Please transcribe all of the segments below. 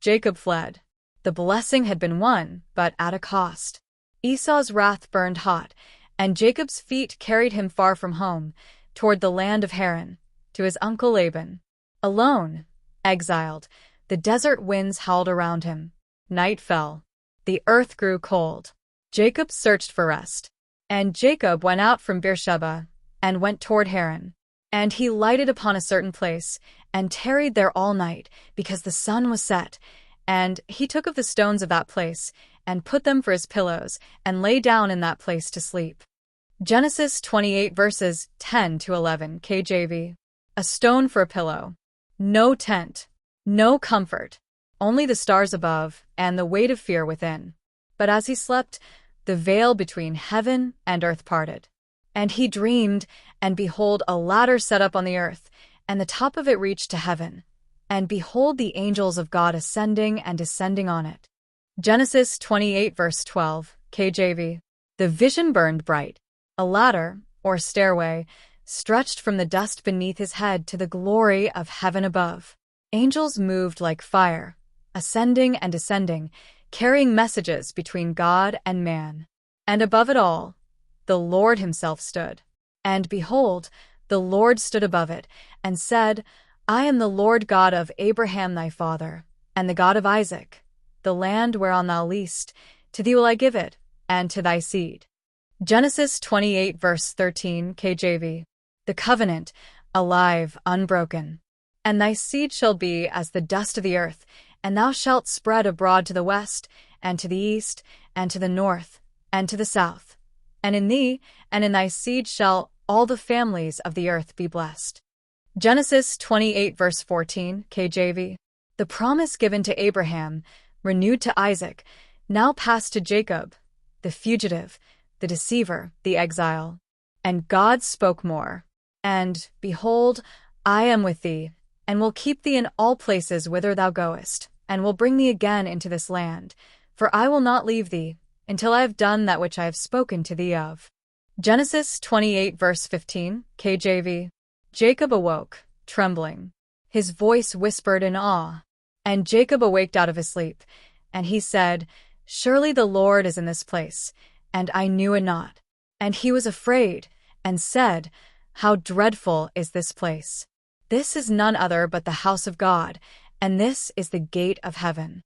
Jacob fled. The blessing had been won, but at a cost. Esau's wrath burned hot, and Jacob's feet carried him far from home, toward the land of Haran, to his uncle Laban. Alone, exiled, the desert winds howled around him. Night fell. The earth grew cold. Jacob searched for rest. And Jacob went out from Beersheba, and went toward Haran. And he lighted upon a certain place, and tarried there all night, because the sun was set. And he took of the stones of that place, and put them for his pillows, and lay down in that place to sleep. Genesis 28 verses 10 to 11 KJV. A stone for a pillow. No tent. No comfort. Only the stars above, and the weight of fear within. But as he slept, the veil between heaven and earth parted. And he dreamed, and behold, a ladder set up on the earth, and the top of it reached to heaven. And behold, the angels of God ascending and descending on it. Genesis 28 verse 12 KJV. The vision burned bright. A ladder, or stairway, stretched from the dust beneath his head to the glory of heaven above. Angels moved like fire, ascending and descending, carrying messages between God and man. And above it all, the Lord himself stood. And behold, the Lord stood above it, and said, I am the Lord God of Abraham thy father, and the God of Isaac. The land whereon thou liest, to thee will I give it, and to thy seed. Genesis 28 verse 13 KJV. The covenant, alive, unbroken. And thy seed shall be as the dust of the earth, and thou shalt spread abroad to the west, and to the east, and to the north, and to the south. And in thee, and in thy seed shall all the families of the earth be blessed. Genesis 28 verse 14 KJV. The promise given to Abraham, renewed to Isaac, now passed to Jacob, the fugitive, the deceiver, the exile. And God spoke more. And, behold, I am with thee, and will keep thee in all places whither thou goest, and will bring thee again into this land, for I will not leave thee, until I have done that which I have spoken to thee of. Genesis 28 verse 15 KJV. Jacob awoke, trembling. His voice whispered in awe. And Jacob awaked out of his sleep, and he said, Surely the Lord is in this place, and I knew it not. And he was afraid, and said, How dreadful is this place! This is none other but the house of God, and this is the gate of heaven.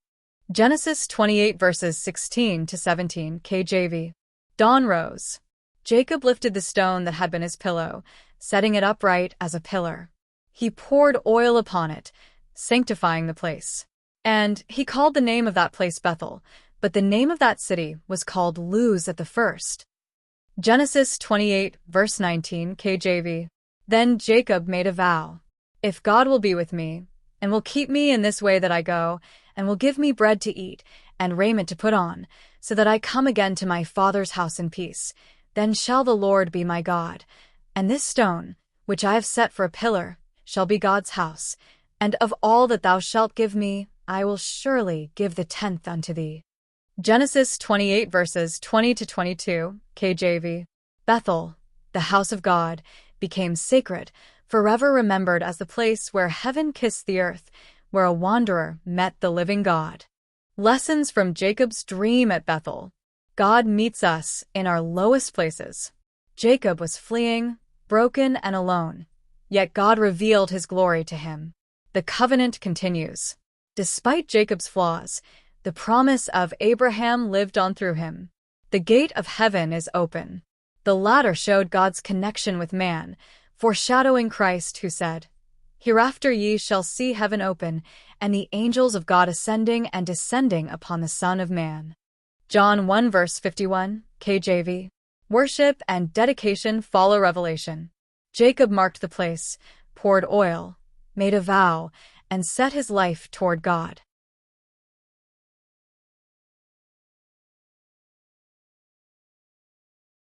Genesis 28 verses 16 to 17 KJV. Dawn rose. Jacob lifted the stone that had been his pillow, setting it upright as a pillar. He poured oil upon it, sanctifying the place. And he called the name of that place Bethel, but the name of that city was called Luz at the first. Genesis 28 verse 19 KJV. Then Jacob made a vow. If God will be with me, and will keep me in this way that I go, and will give me bread to eat, and raiment to put on, so that I come again to my father's house in peace, then shall the Lord be my God. And this stone, which I have set for a pillar, shall be God's house, and of all that thou shalt give me, I will surely give the tenth unto thee. Genesis 28 verses 20 to 22 KJV. Bethel, the house of God, became sacred, forever remembered as the place where heaven kissed the earth, where a wanderer met the living God. Lessons from Jacob's dream at Bethel. God meets us in our lowest places. Jacob was fleeing, broken and alone, yet God revealed his glory to him. The covenant continues. Despite Jacob's flaws, the promise of Abraham lived on through him. The gate of heaven is open. The ladder showed God's connection with man, foreshadowing Christ, who said, Hereafter ye shall see heaven open, and the angels of God ascending and descending upon the Son of Man. John 1 verse 51 KJV. Worship and dedication follow revelation. Jacob marked the place, poured oil, made a vow, and set his life toward God.